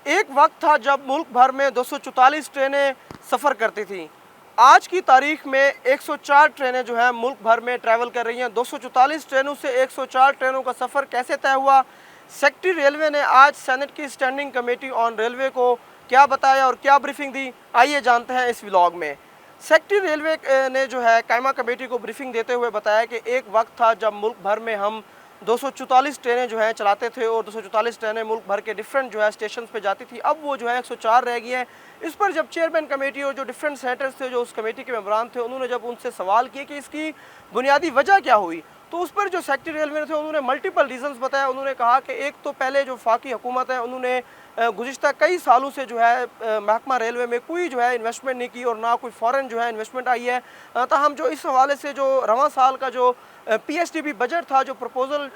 एक वक्त था जब मुल्क भर में 244 ट्रेनें सफ़र करती थीं। आज की तारीख में 104 ट्रेनें जो है मुल्क भर में ट्रैवल कर रही हैं। 244 ट्रेनों से 104 ट्रेनों का सफ़र कैसे तय हुआ? सेक्रेटरी रेलवे ने आज सेनेट की स्टैंडिंग कमेटी ऑन रेलवे को क्या बताया और क्या ब्रीफिंग दी, आइए जानते हैं इस व्लॉग में। सेक्रेटरी रेलवे ने जो है कायमा कमेटी को ब्रीफिंग देते हुए बताया कि एक वक्त था जब मुल्क भर में हम 244 ट्रेनें जो हैं चलाते थे और 244 ट्रेनें मुल्क भर के डिफरेंट जो है स्टेशन पे जाती थी। अब वो जो है 104 रह गई हैं। इस पर जब चेयरमैन कमेटी और जो डिफरेंट सेनेटर्स थे, जो उस कमेटी के मेंबरान थे, उन्होंने जब उनसे सवाल किए कि इसकी बुनियादी वजह क्या हुई, तो उस पर जो सेक्रेटरी रेलवे थे उन्होंने मल्टीपल रीजंस बताया। उन्होंने कहा कि एक तो पहले जो वफाकी हुकूमत है उन्होंने गुज़िश्ता कई सालों से जो है महकमा रेलवे में कोई जो है इन्वेस्टमेंट नहीं की और ना कोई फ़ॉरेन जो है इन्वेस्टमेंट आई है। ताहम जो इस हवाले से जो रवां साल का जो पीएसडीबी बजट था, जो प्रपोज़ल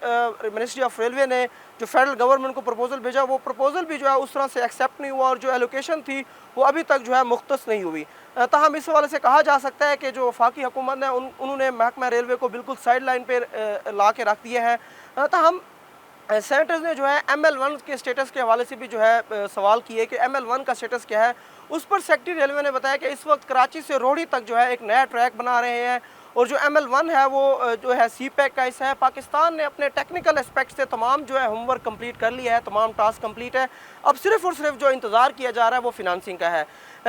मिनिस्ट्री ऑफ रेलवे ने जो फेडरल गवर्नमेंट को प्रपोज़ल भेजा, वो प्रपोज़ल भी जो है उस तरह से एक्सेप्ट नहीं हुआ और जो एलोकेशन थी वो अभी तक जो है मुख्तस नहीं हुई। ताहम इस हवाले से कहा जा सकता है कि जो वफाकी हुकूमत है उन्होंने महकमा रेलवे को बिल्कुल साइड लाइन पर ला के रख दिया है। ताहम सेनेटर्स ने जो है ML1 के स्टेटस के हवाले से भी जो है सवाल किए कि ML1 का स्टेटस क्या है। उस पर सेक्रेटरी रेलवे ने बताया कि इस वक्त कराची से रोहड़ी तक जो है एक नया ट्रैक बना रहे हैं और जो ML1 है वो जो है CPEC का हिस्सा है। पाकिस्तान ने अपने टेक्निकल एस्पेक्ट से तमाम जो है होमवर्क कंप्लीट कर लिया है, तमाम टास्क कंप्लीट है। अब सिर्फ और सिर्फ जो इंतज़ार किया जा रहा है वो फिनांसिंग का है।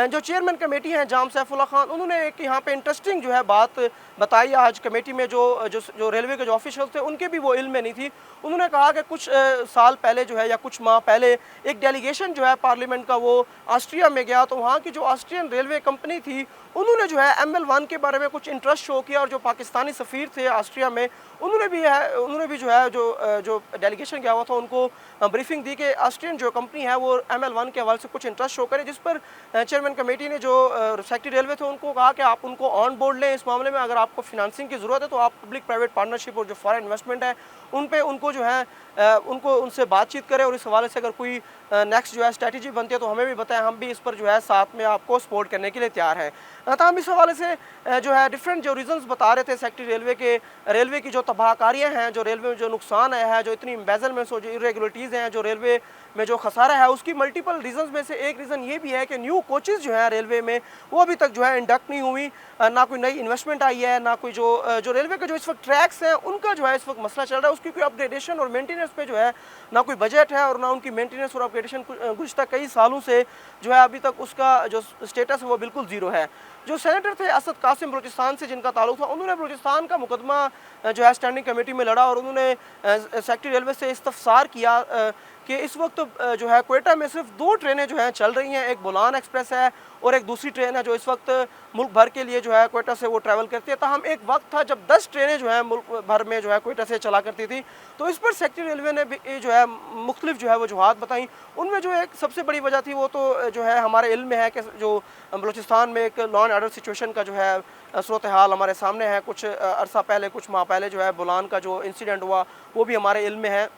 जो चेयरमैन कमेटी हैं जाम सैफुल्लाह खान, उन्होंने एक यहाँ पे इंटरेस्टिंग जो है बात बताई आज कमेटी में। जो रेलवे के जो ऑफिशियल थे उनके भी वो इल्म में नहीं थी। उन्होंने कहा कि कुछ साल पहले जो है या कुछ माह पहले एक डेलीगेशन जो है पार्लियामेंट का वो ऑस्ट्रिया में गया, तो वहाँ की जो ऑस्ट्रियन रेलवे कंपनी थी उन्होंने जो है ML1 के बारे में कुछ इंटरेस्ट शो किया और जो पाकिस्तानी सफ़ीर थे ऑस्ट्रिया में उन्होंने भी जो है जो डेलीगेशन गया हुआ था उनको ब्रीफिंग दी कि ऑस्ट्रियन जो कंपनी है वो ML1 के हवाले से कुछ इंटरेस्ट शो करे, जिस पर चेयरमैन कमेटी ने जो सेक्रेटरी रेलवे थे उनको कहा कि आप उनको ऑन बोर्ड लें इस मामले में। अगर आपको फिनांसिंग की ज़रूरत है तो आप पब्लिक प्राइवेट पार्टनरशिप और जो फॉरेन इन्वेस्टमेंट है उन पे उनको जो है उनको उनसे बातचीत करें और इस हवाले से अगर कोई नेक्स्ट जो है स्ट्रैटेजी बनती है तो हमें भी बताएं, हम भी इस पर जो है साथ में आपको सपोर्ट करने के लिए तैयार हैं। तो हम इस हवाले से जो है डिफरेंट जो रीजंस बता रहे थे सेक्रेटरी रेलवे की जो तबाहकारियाँ हैं, जो रेलवे में जो नुकसान आया है, जो इतनी एम्बेजलमेंट्स और जो इरेगुलरिटीज़ हैं, जो रेलवे में जो खसारा है, उसकी मल्टीपल रीजंस में से एक रीज़न ये भी है कि न्यू कोचेज़ जो है रेलवे में वो अभी तक जो है इंडक्ट नहीं हुई, ना कोई नई इन्वेस्टमेंट आई है, ना कोई जो रेलवे के जो इस वक्त ट्रैक्स हैं उनका जो है इस वक्त मसला चल रहा है, उसकी कोई अपग्रेडेशन और मेंटेनेंस पे जो है ना कोई बजट है और ना उनकी मेंटेनेंस और अपग्रेडेशन गुज़श्ता कई सालों से जो है अभी तक उसका जो स्टेटस है वो बिल्कुल ज़ीरो है। जो सेनेटर थे असद कासिम बलूचिस्तान से जिनका ताल्लुक था, उन्होंने बलूचिस्तान का मुकदमा जो है स्टैंडिंग कमेटी में लड़ा और उन्होंने सेक्रेटरी रेलवे से इस्तफसार किया कि इस वक्त जो है क्वेटा में सिर्फ 2 ट्रेनें जो हैं चल रही हैं, एक बोलान एक्सप्रेस है और एक दूसरी ट्रेन है जो इस वक्त मुल्क भर के लिए जो है क्वेटा से वो ट्रैवल करती है। ताहम एक वक्त था जब 10 ट्रेनें जो है मुल्क भर में जो है क्वेटा से चला करती थी। तो इस पर सेक्रेटरी रेलवे ने भी जो है मुख्तलिफ जो है वजूहात बताई। उनमें जो एक सबसे बड़ी वजह थी वो तो जो है हमारे इल्म में है कि जो बलूचिस्तान में एक लॉ एंड ऑर्डर सिचुएशन का जो है सूरत हाल हमारे सामने है। कुछ अरसा पहले, कुछ माह पहले जो है बोलान का जो इंसिडेंट हुआ वो भी हमारे इल्म में है।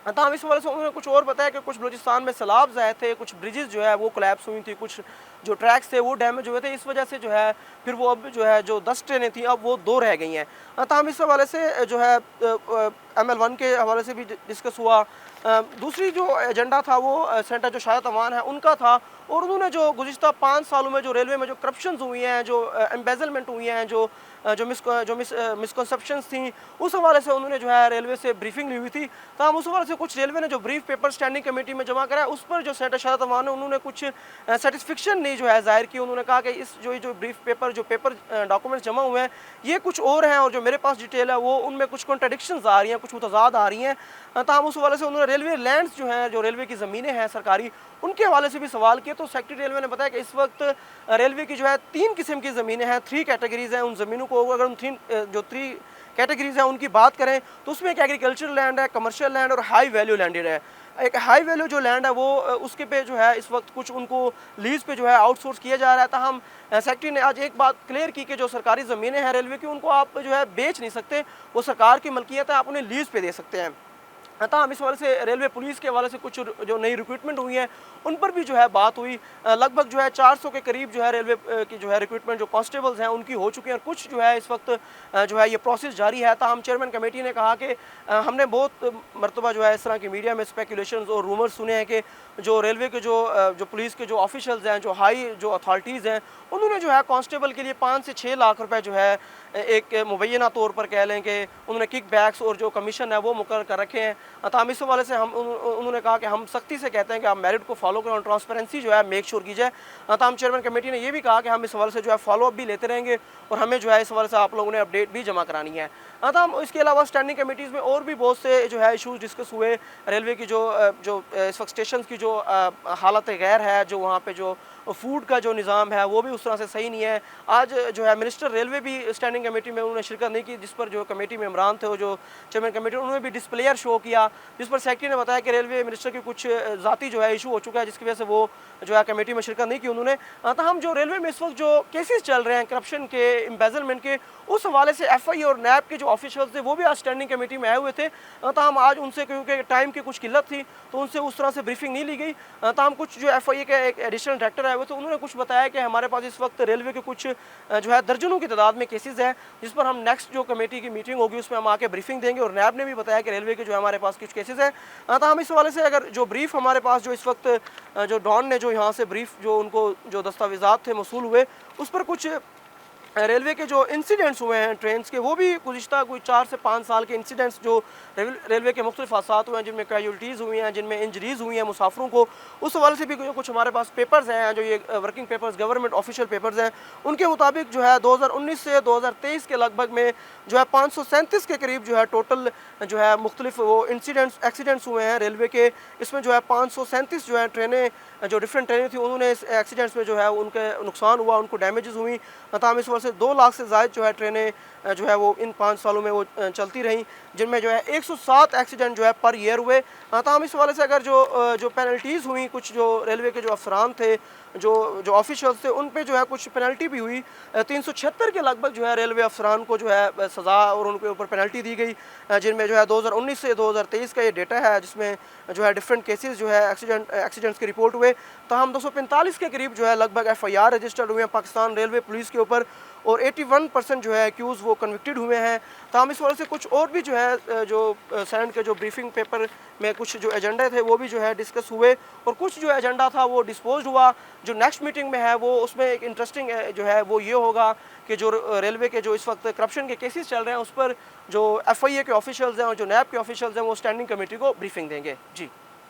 तो इस वजह से उन्होंने कुछ और बताया कि कुछ बलूचिस्तान में सैलाब आए थे, कुछ ब्रिजेस जो है वो कोलैप्स हुई थी, कुछ जो ट्रैक्स थे वो डैमेज हुए थे। इस वजह से जो है फिर वो अब जो है जो 10 ट्रेनें थी अब वो 2 रह गई हैं। तो इस हवाले से जो है ML1 के हवाले से भी डिस्कस हुआ। दूसरी जो एजेंडा था वो सेनेटर जो शायद अमान है उनका था और उन्होंने जो गुज़िश्ता 5 सालों में जो रेलवे में जो करप्शंस हुई हैं, जो एम्बेजलमेंट हुई हैं, जो मिसकंसेप्शंस थी, उस हवाले से उन्होंने जो है रेलवे से ब्रीफिंग ली हुई थी। तो हम उस हवाले से कुछ रेलवे ने जो ब्रीफ पेपर स्टैंडिंग कमेटी में जमा कराया उस पर जो सेनेटर शायद अमान है उन्होंने कुछ सेटिस्फिक्शन नहीं जो है जाहिर की। उन्होंने कहा कि इस जो ब्रीफ पेपर जो डॉक्यूमेंट्स जमा हुए हैं ये कुछ और हैं और जो मेरे पास डिटेल है वो उनमें कुछ कॉन्ट्रडिक्शंस आ रही हैं, कुछ मुतज़ाद आ रही हैं। तो हम उस हवाले से उन्होंने रेलवे लैंड्स जो हैं, जो रेलवे की ज़मीनें हैं सरकारी, उनके हवाले से भी सवाल किए। तो सेक्रेटरी रेलवे ने बताया कि इस वक्त रेलवे की जो है 3 किस्म की ज़मीनें हैं, 3 कैटेगरीज़ हैं। उन ज़मीनों को अगर उन 3 कैटेगरीज़ हैं उनकी बात करें तो उसमें एक एग्रीकल्चरल लैंड है, कमर्शियल लैंड और हाई वैल्यू लैंडेड है। एक हाई वैल्यू जो लैंड है वो उसके पे जो है इस वक्त कुछ उनको लीज़ पे जो है आउटसोर्स किया जा रहा है। तो हम सेक्रेटरी ने आज एक बात क्लियर की कि जो सरकारी ज़मीनें हैं रेलवे की उनको आप जो है बेच नहीं सकते, वो सरकार की मलकियत है, आप उन्हें लीज़ पे दे सकते हैं। तमाम इस हवाले से रेलवे पुलिस के हवाले से कुछ जो नई रिक्रूटमेंट हुई है उन पर भी जो है बात हुई। लगभग जो है 400 के करीब जो है रेलवे की जो है रिक्रूटमेंट जो कांस्टेबल्स हैं उनकी हो चुकी है और कुछ जो है इस वक्त जो है ये प्रोसेस जारी है। ताहम चेयरमैन कमेटी ने कहा कि हमने बहुत मरतबा जो है इस तरह की मीडिया में स्पेकुलेशंस और रूमर्स सुने हैं कि जो रेलवे के जो पुलिस के जो ऑफिशल्स हैं, जो हाई जो अथॉरिटीज़ हैं, उन्होंने जो है कांस्टेबल के लिए 5 से 6 लाख रुपए जो है एक मुबैना तौर पर कह लें कि उन्होंने किक बैक्स और जो कमीशन है वो मुकर्रर कर रखे हैं। ताहम इस हवाले से उन्होंने कहा कि हम सख्ती से कहते हैं कि आप मेरिट को फॉलो करें और ट्रांसपेरेंसी जो है मेक श्योर की जाए। ताहम चेयरमैन कमेटी ने ये भी कहा कि हम इस हवाले से जो है फॉलो अप भी लेते रहेंगे और हमें जो है इस हवाले से आप लोगों ने अपडेट भी जमा करानी है। ताहम इसके अलावा स्टैंडिंग कमेटीज़ में और भी बहुत से जो है इशूज़ डिस्कस हुए। रेलवे की जो इस वक्त स्टेशन की जो हालत गैर है, जो वहाँ पे जो फूड का जो निज़ाम है वो भी उस तरह से सही नहीं है। आज जो है मिनिस्टर रेलवे भी स्टैंडिंग कमेटी में उन्होंने शिरकत नहीं की, जिस पर जो कमेटी में इमरान थे, वो जो चेयरमैन कमेटी, उन्होंने भी डिस्प्लेयर शो किया, जिस पर सेक्रेटरी ने बताया कि रेलवे मिनिस्टर की कुछ ज़ाती जो है इशू हो चुका है, जिसकी वजह से वो जो है कमेटी में शिरकत नहीं की उन्होंने। हम जो रेलवे में इस वक्त जो केसेस चल रहे हैं करप्शन के, एम्बेजलमेंट के, उस हवाले से FI और नैब के जो ऑफिशियल्स थे वो भी आज स्टैंडिंग कमेटी में आए हुए थे। हम आज उनसे, क्योंकि टाइम की कुछ किल्लत थी तो उनसे उस तरह से ब्रीफिंग नहीं ली गई। हम कुछ जो FIA के एक एडिशनल डायरेक्टर आए हुए थे, उन्होंने कुछ बताया कि हमारे पास इस वक्त रेलवे के कुछ जो है दर्जनों की तादाद में केसेस हैं, जिस पर हम नेक्स्ट जो कमेटी की मीटिंग होगी उसमें हम आके ब्रीफिंग देंगे। और नैब ने भी बताया कि रेलवे के जो हमारे पास कुछ केसेस हैं। हम इस हवाले से अगर जो ब्रीफ हमारे पास जो इस वक्त जो डॉन ने जो यहाँ से ब्रीफ जो उनको जो दस्तावेज़ात थे मौसूल हुए, उस पर कुछ रेलवे के जो इंसिडेंट्स हुए हैं ट्रेन के, वो भी गुज़िश्ता कोई 4 से 5 साल के इंसिडेंट्स जो रेलवे के मुख्तलिफ हादसात हुए हैं, जिनमें कैजुअल्टीज़ हुई हैं, जिनमें इंजरीज़ हुई हैं मुसाफिरों को, उस हवाले से भी कुछ हमारे पास पेपर्स हैं, जो ये working papers, government official papers हैं। उनके मुताबिक जो है 2019 से 2023 के लगभग में जो है 537 के करीब जो है टोटल जो है मुख्तलिफ वो एक्सीडेंट्स हुए हैं रेलवे के। इसमें जो है 537 जो है ट्रेनें, जो डिफरेंट ट्रेनें थी, उन्होंने इस एक्सीडेंट्स में जो है उनके नुकसान हुआ, उनको डैमेजेस हुई। हम इस वजह से 2 लाख से ज़ायद जो है ट्रेनें जो है वो इन 5 सालों में वो चलती रहीं, जिनमें जो है 107 एक्सीडेंट जो है पर ईयर हुए। हम इस हवाले से अगर जो पेनल्टीज़ हुई, कुछ जो रेलवे के जो अफसरान थे, जो ऑफिशियल्स थे, उन पे जो है कुछ पेनल्टी भी हुई। 376 के लगभग जो है रेलवे अफसरान को जो है सज़ा और उनके ऊपर पेनल्टी दी गई, जिनमें जो है 2019 से 2023 का ये डेटा है, जिसमें जो है डिफरेंट केसेस जो है एक्सीडेंट्स की रिपोर्ट हुए। हम 245 के करीब जो है लगभग FIR रजिस्टर्ड हुए हैं पाकिस्तान रेलवे पुलिस के ऊपर, और 81% जो है एक्यूज़ वो कन्विक्टेड हुए हैं। हम इस वजह से कुछ और भी जो है जो सैंड के जो ब्रीफिंग पेपर में कुछ जो एजेंडे थे वो भी जो है डिस्कस हुए, और कुछ जो एजेंडा था वो डिस्पोज हुआ। जो नेक्स्ट मीटिंग में है वो उसमें एक इंटरेस्टिंग जो है वो ये होगा कि जो रेलवे के जो इस वक्त करप्शन के केसेस चल रहे हैं उस पर जो FIA के ऑफिशियल्स हैं और जो नैब के ऑफिशियल्स हैं वो स्टैंडिंग कमेटी को ब्रीफिंग देंगे। जी।